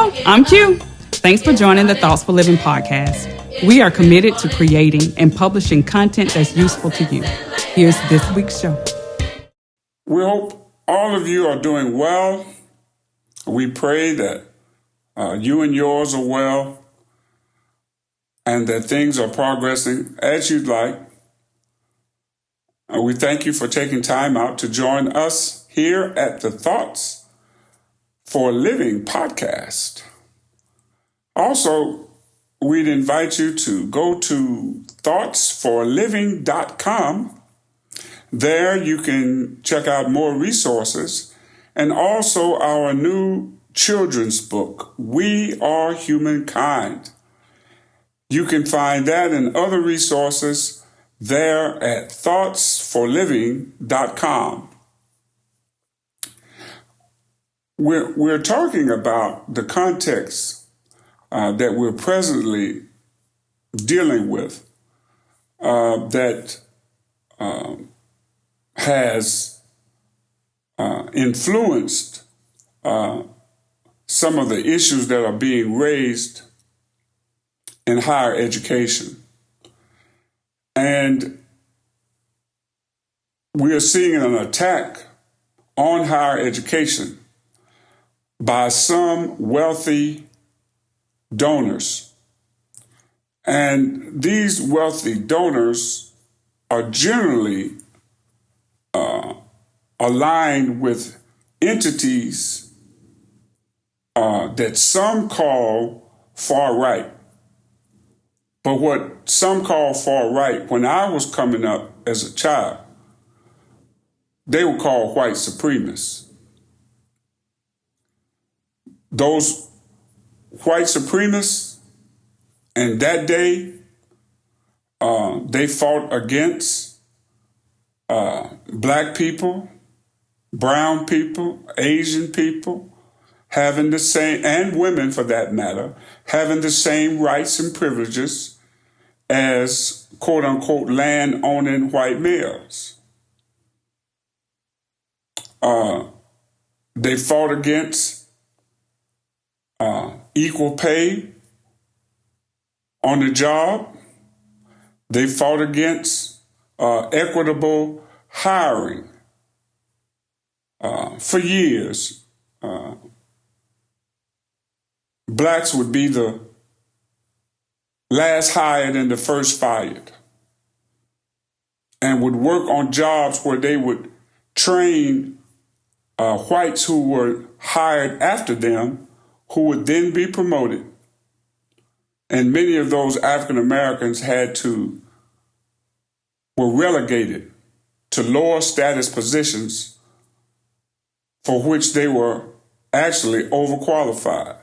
Hello, I'm Q. Thanks for joining the Thoughts for Living podcast. We are committed to creating and publishing content that's useful to you. Here's this week's show. We hope all of you are doing well. We pray that you and yours are well and that things are progressing as you'd like. We thank you for taking time out to join us here at the Thoughts for Living podcast. Also, we'd invite you to go to thoughtsforliving.com. There you can check out more resources and also our new children's book, We Are Humankind. You can find that and other resources there at thoughtsforliving.com. We're talking about the context that we're presently dealing with that has influenced some of the issues that are being raised in higher education. And we are seeing an attack on higher education by some wealthy donors. And these wealthy donors are generally aligned with entities that some call far right. But what some call far right, when I was coming up as a child, they were called white supremists. Those white supremists in that day, they fought against black people, brown people, Asian people, having the same, and women for that matter, having the same rights and privileges as quote unquote land owning white males. They fought against equal pay on the job. They fought against equitable hiring for years. Blacks would be the last hired and the first fired, and would work on jobs where they would train whites who were hired after them, who would then be promoted. And many of those African Americans were relegated to lower status positions for which they were actually overqualified.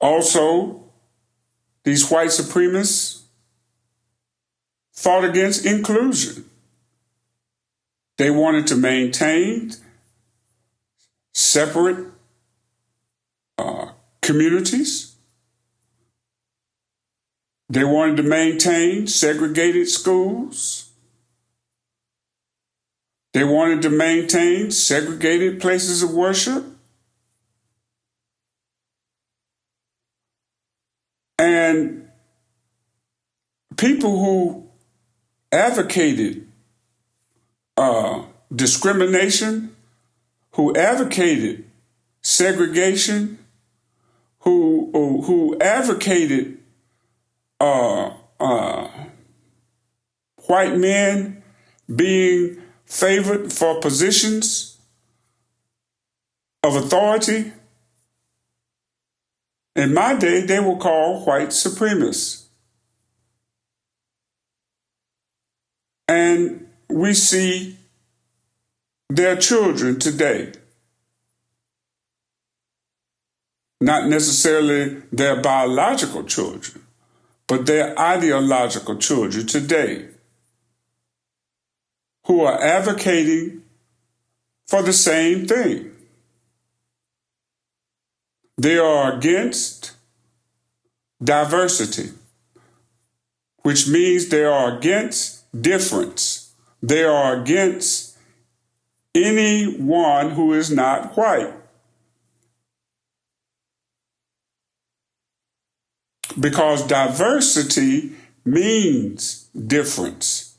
Also, these white supremacists fought against inclusion. They wanted to maintain separate communities. They wanted to maintain segregated schools. They wanted to maintain segregated places of worship. And people who advocated discrimination, who advocated segregation, who advocated white men being favored for positions of authority. In my day, they were called white supremists. And we see their children today, not necessarily their biological children, but their ideological children today, who are advocating for the same thing. They are against diversity, which means they are against difference. They are against anyone who is not white. Because diversity means difference.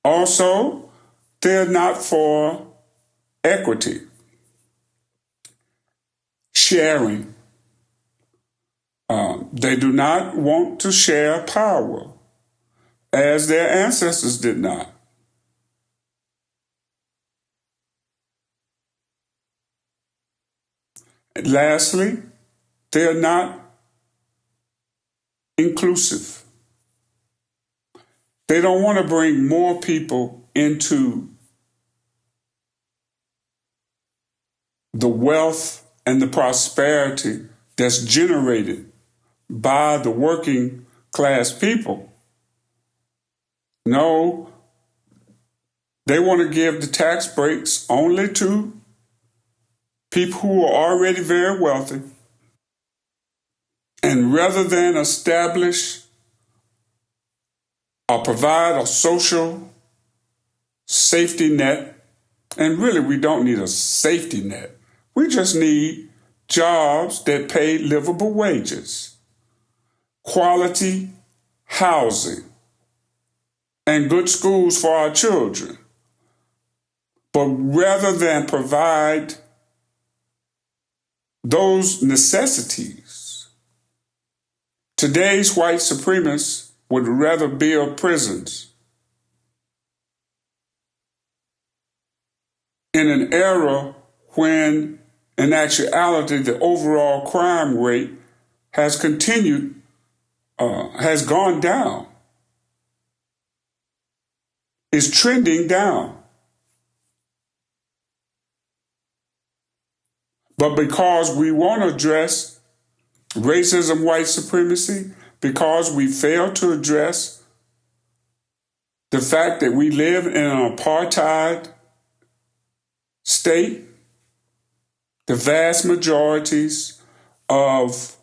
Also, they're not for equity, sharing. They do not want to share power as their ancestors did not. Lastly, they are not inclusive. They don't want to bring more people into the wealth and the prosperity that's generated by the working class people. No, they want to give the tax breaks only to people who are already very wealthy. And rather than establish or provide a social safety net, and really we don't need a safety net, we just need jobs that pay livable wages, quality housing, and good schools for our children. But rather than provide those necessities, today's white supremacists would rather build prisons in an era when, in actuality, the overall crime rate has gone down. It's trending down. But because we won't address racism, white supremacy, because we fail to address the fact that we live in an apartheid state, the vast majorities of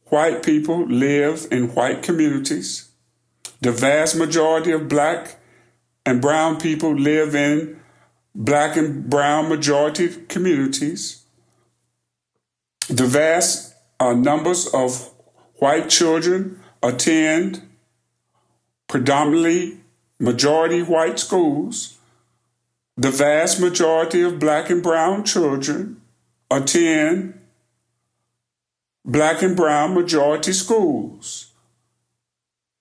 white people live in white communities. The vast majority of black and brown people live in black and brown majority communities. The vast numbers of white children attend predominantly majority white schools. The vast majority of black and brown children attend black and brown majority schools.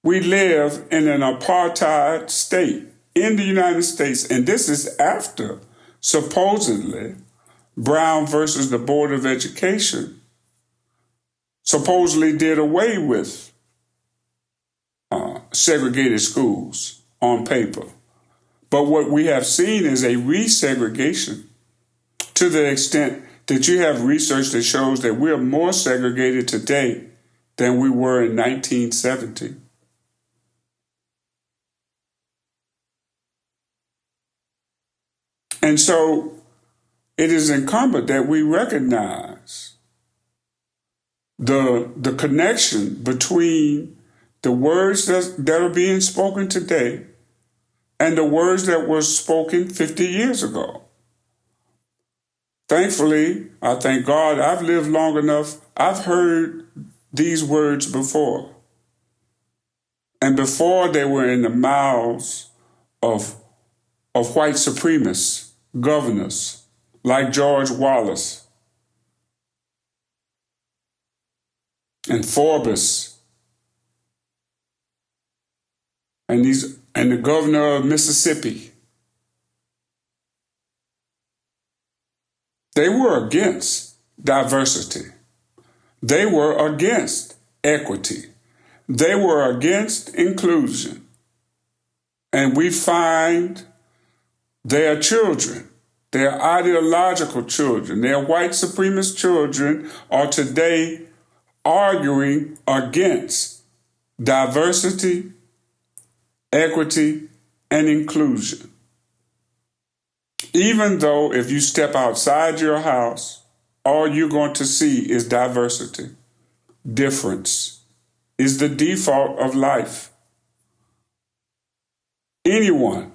We live in an apartheid state in the United States, and this is after, supposedly, Brown versus the Board of Education supposedly did away with segregated schools on paper. But what we have seen is a resegregation to the extent that you have research that shows that we're more segregated today than we were in 1970. And so it is incumbent that we recognize the connection between the words that are being spoken today and the words that were spoken 50 years ago. Thankfully, I thank God, I've lived long enough, I've heard these words before. And before they were in the mouths of white supremacists, governors, like George Wallace and Forbes and the governor of Mississippi. They were against diversity. They were against equity. They were against inclusion. And we find their children, their ideological children, their white supremacist children are today arguing against diversity, equity, and inclusion. Even though if you step outside your house, all you're going to see is diversity. Difference is the default of life. anyone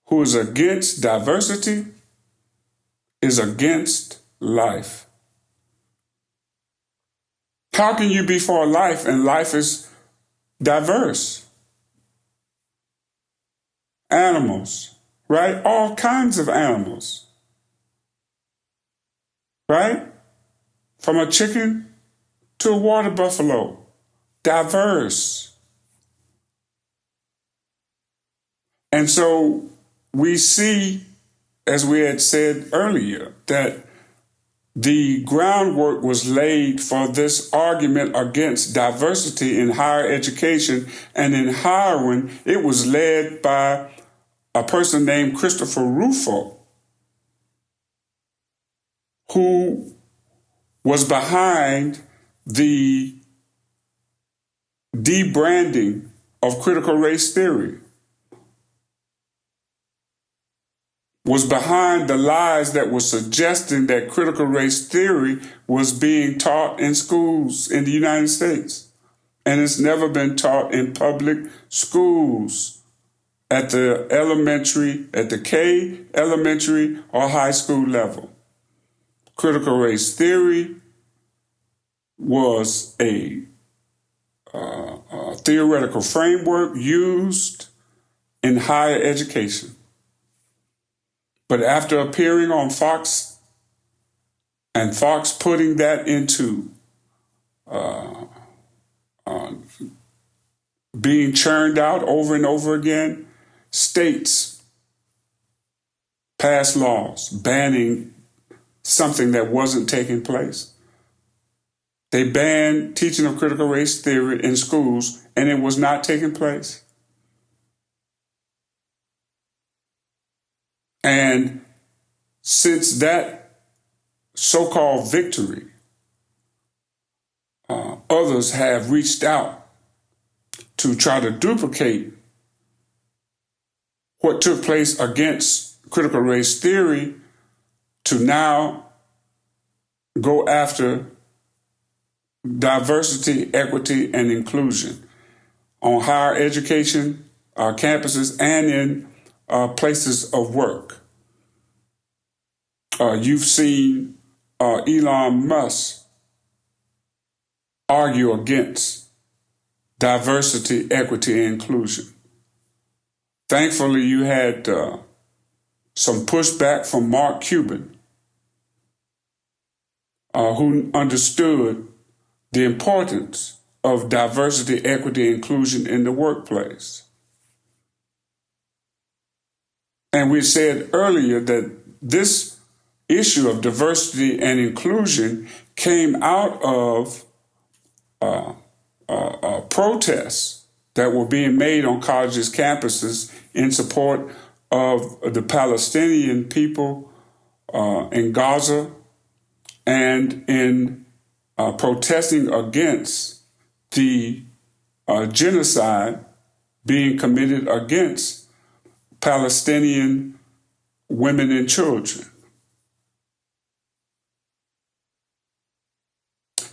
who is against diversity is against life. How can you be for life and life is diverse? Animals, right? All kinds of animals, right? From a chicken to a water buffalo, diverse. And so we see, as we had said earlier, that the groundwork was laid for this argument against diversity in higher education, and in hiring, it was led by a person named Christopher Rufo, who was behind the debranding of critical race theory, was behind the lies that were suggesting that critical race theory was being taught in schools in the United States. And it's never been taught in public schools at the K, elementary, or high school level. Critical race theory was a theoretical framework used in higher education. But after appearing on Fox, and Fox putting that into being churned out over and over again, states passed laws banning something that wasn't taking place. They banned teaching of critical race theory in schools, and it was not taking place. And since that so-called victory, others have reached out to try to duplicate what took place against critical race theory to now go after diversity, equity, and inclusion on higher education campuses and in places of work. You've seen Elon Musk argue against diversity, equity, and inclusion. Thankfully, you had some pushback from Mark Cuban, who understood the importance of diversity, equity, and inclusion in the workplace. And we said earlier that this issue of diversity and inclusion came out of protests that were being made on colleges' campuses in support of the Palestinian people in Gaza and in protesting against the genocide being committed against Palestinian women and children.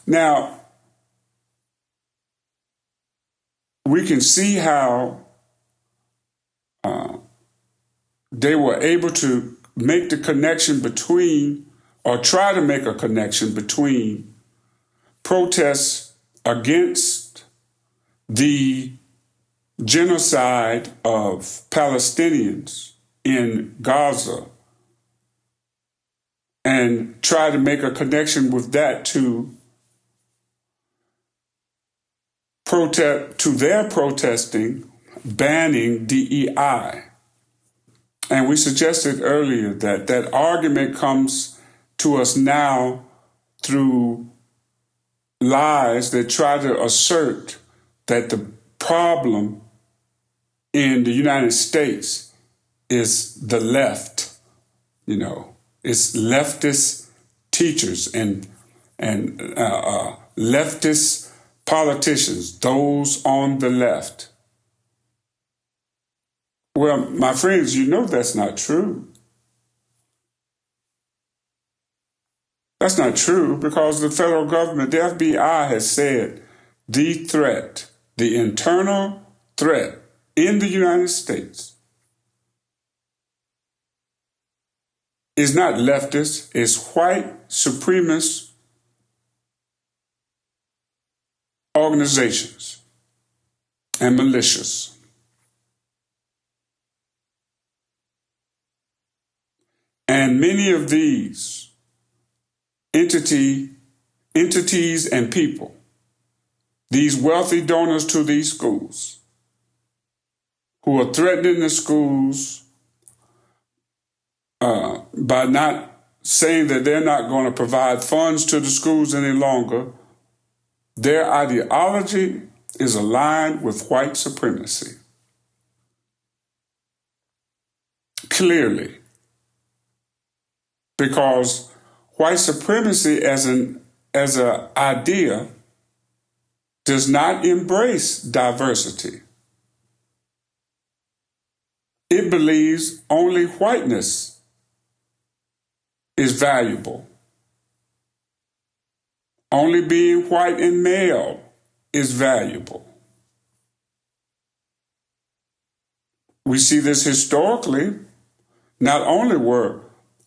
Now, we can see how they were able to make the connection between, or try to make a connection between, protests against the genocide of Palestinians in Gaza and try to make a connection with that to their protesting banning DEI. And we suggested earlier that that argument comes to us now through lies that try to assert that the problem in the United States is the left. It's leftist teachers and leftist politicians, those on the left. Well, my friends, that's not true. That's not true because the federal government, the FBI, has said the threat, the internal threat in the United States is not leftist, it's white supremacist organizations and militias. And many of these entities and people, these wealthy donors to these schools, who are threatening the schools by not saying that they're not going to provide funds to the schools any longer, their ideology is aligned with white supremacy. Clearly. Because white supremacy as an idea does not embrace diversity. It believes only whiteness is valuable. Only being white and male is valuable. We see this historically. Not only were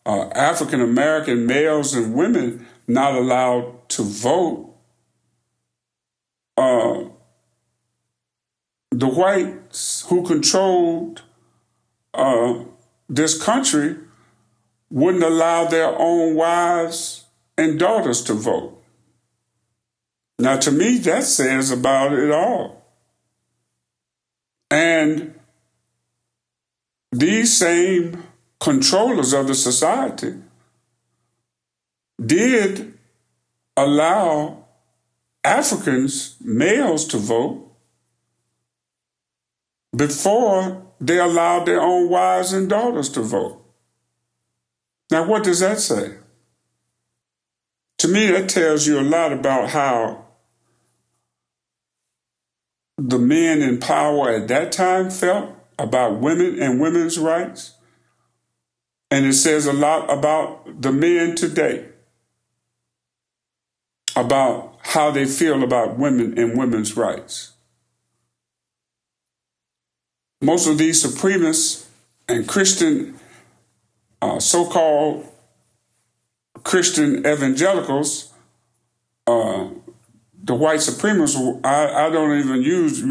African American males and women not allowed to vote, the whites who controlled this country wouldn't allow their own wives and daughters to vote. Now, to me, that says about it all. And these same controllers of the society did allow Africans, males, to vote before they allowed their own wives and daughters to vote. Now, what does that say? To me, that tells you a lot about how the men in power at that time felt about women and women's rights. And it says a lot about the men today, about how they feel about women and women's rights. Most of these Supremists and Christian, so-called Christian evangelicals, the white supremacists, I don't even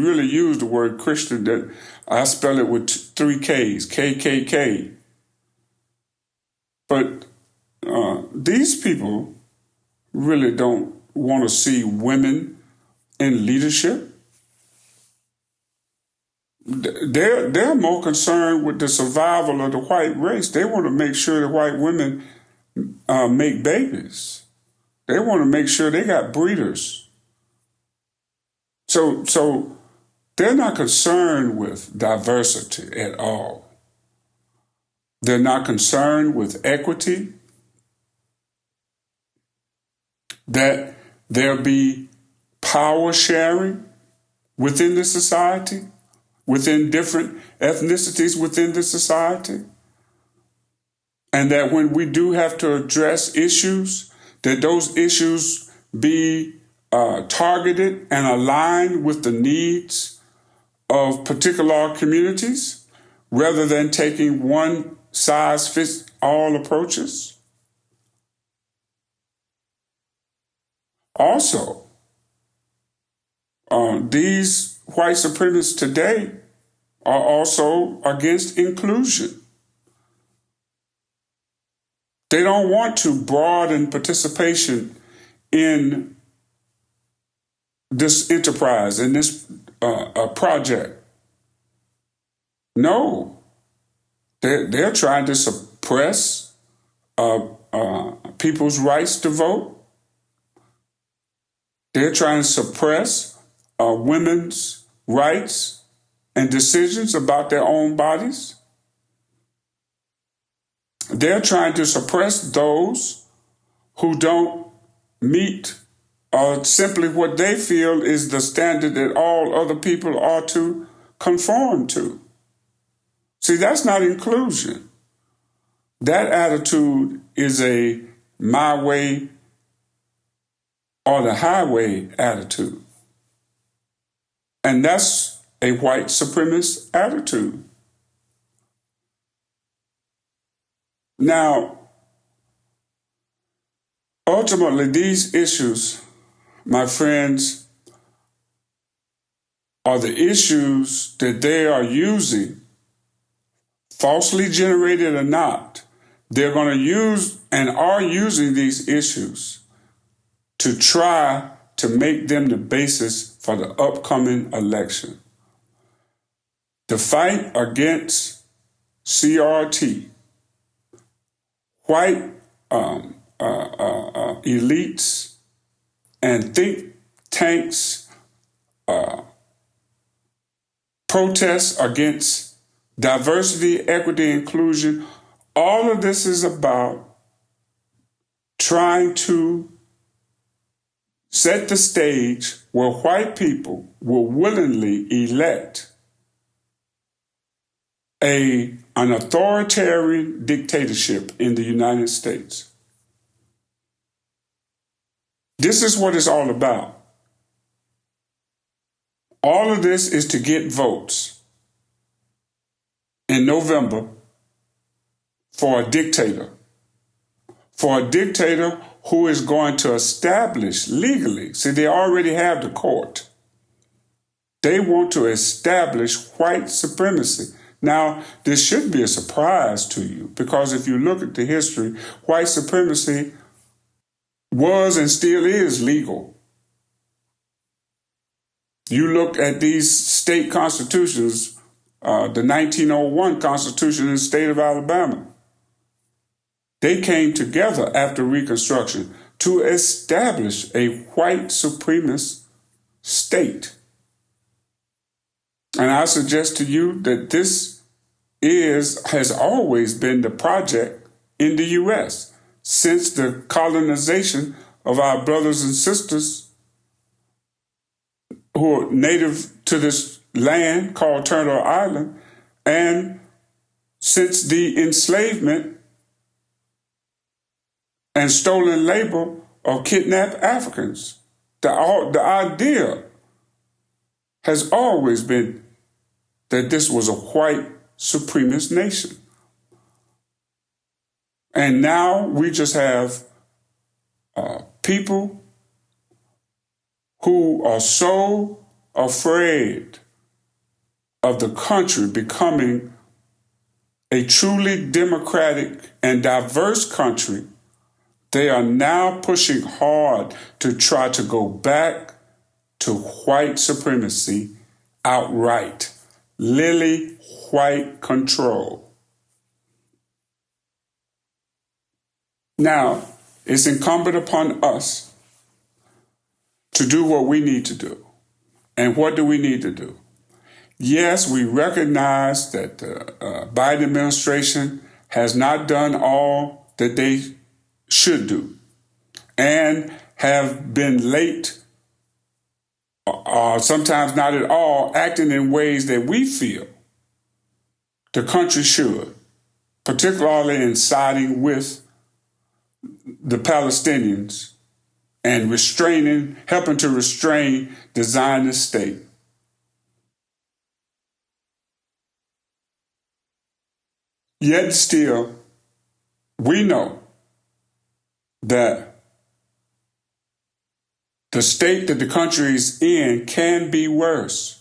really use the word Christian. That I spell it with 3 Ks, KKK. But these people really don't want to see women in leadership. They're more concerned with the survival of the white race. They want to make sure that white women make babies. They want to make sure they got breeders. So they're not concerned with diversity at all. They're not concerned with equity, that there be power sharing within the society, within different ethnicities within the society, and that when we do have to address issues, that those issues be targeted and aligned with the needs of particular communities, rather than taking one-size-fits-all approaches. Also, these white supremacists today are also against inclusion. They don't want to broaden participation in this enterprise, in this project. No, they're trying to suppress people's rights to vote. They're trying to suppress women's rights and decisions about their own bodies. They're trying to suppress those who don't meet simply what they feel is the standard that all other people are to conform to. See, that's not inclusion. That attitude is a my way or the highway attitude. And that's a white supremacist attitude. Now, ultimately, these issues, my friends, are the issues that they are using, falsely generated or not. They're going to use and are using these issues to try to make them the basis for the upcoming election. The fight against CRT, white elites and think tanks, protests against diversity, equity, inclusion, all of this is about trying to set the stage where white people will willingly elect an authoritarian dictatorship in the United States. This is what it's all about. All of this is to get votes in November for a dictator who is going to establish legally. See, they already have the court. They want to establish white supremacy. Now, this shouldn't be a surprise to you, because if you look at the history, white supremacy was and still is legal. You look at these state constitutions, the 1901 Constitution in the state of Alabama. They came together after Reconstruction to establish a white supremacist state. And I suggest to you that this has always been the project in the U.S. since the colonization of our brothers and sisters who are native to this land called Turtle Island, and since the enslavement and stolen labor of kidnapped Africans. The idea has always been that this was a white supremacist nation. And now we just have people who are so afraid of the country becoming a truly democratic and diverse country. They are now pushing hard to try to go back to white supremacy outright. Lily white control. Now, it's incumbent upon us to do what we need to do. And what do we need to do? Yes, we recognize that the Biden administration has not done all that they should do and have been late, sometimes not at all, acting in ways that we feel the country should, particularly in siding with the Palestinians and helping to restrain the Zionist state. Yet still, we know that the state that the country is in can be worse.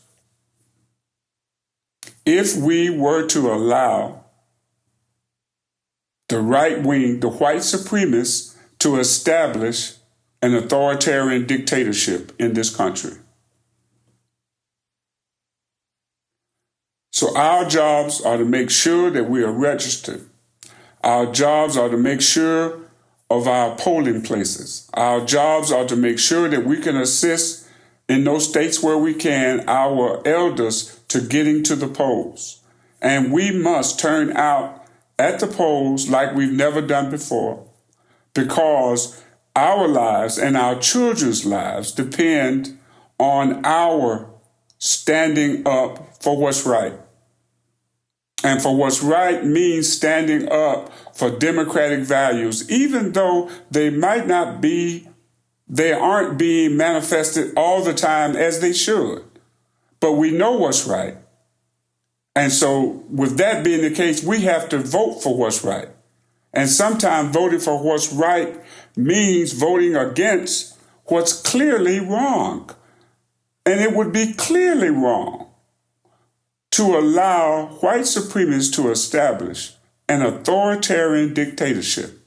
If we were to allow the right wing, the white supremacists, to establish an authoritarian dictatorship in this country. So our jobs are to make sure that we are registered. Our jobs are to make sure of our polling places. Our jobs are to make sure that we can assist in those states where we can our elders to getting to the polls. And we must turn out at the polls like we've never done before, because our lives and our children's lives depend on our standing up for what's right. And for what's right means standing up for democratic values, even though they aren't being manifested all the time as they should. but we know what's right. And so with that being the case, we have to vote for what's right. And sometimes voting for what's right means voting against what's clearly wrong. And it would be clearly wrong to allow white supremacists to establish an authoritarian dictatorship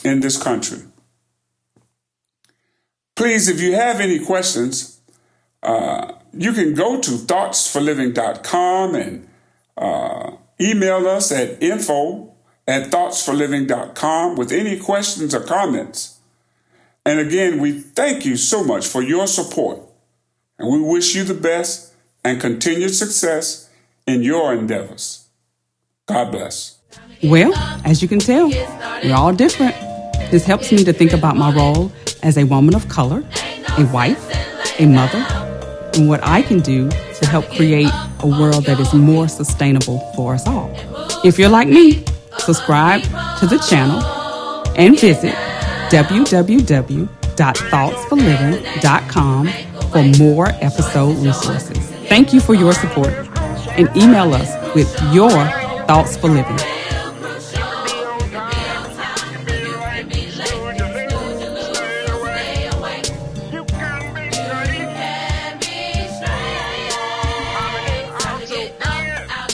in this country. Please, if you have any questions, you can go to thoughtsforliving.com and email us at info@thoughtsforliving.com with any questions or comments. And again, we thank you so much for your support, and we wish you the best and continued success in your endeavors. God bless. Well, as you can tell, we're all different. This helps me to think about my role as a woman of color, a wife, a mother, and what I can do to help create a world that is more sustainable for us all. If you're like me, subscribe to the channel and visit www.thoughtsforliving.com for more episode resources. Thank you for your support, and email us with your thoughts for living.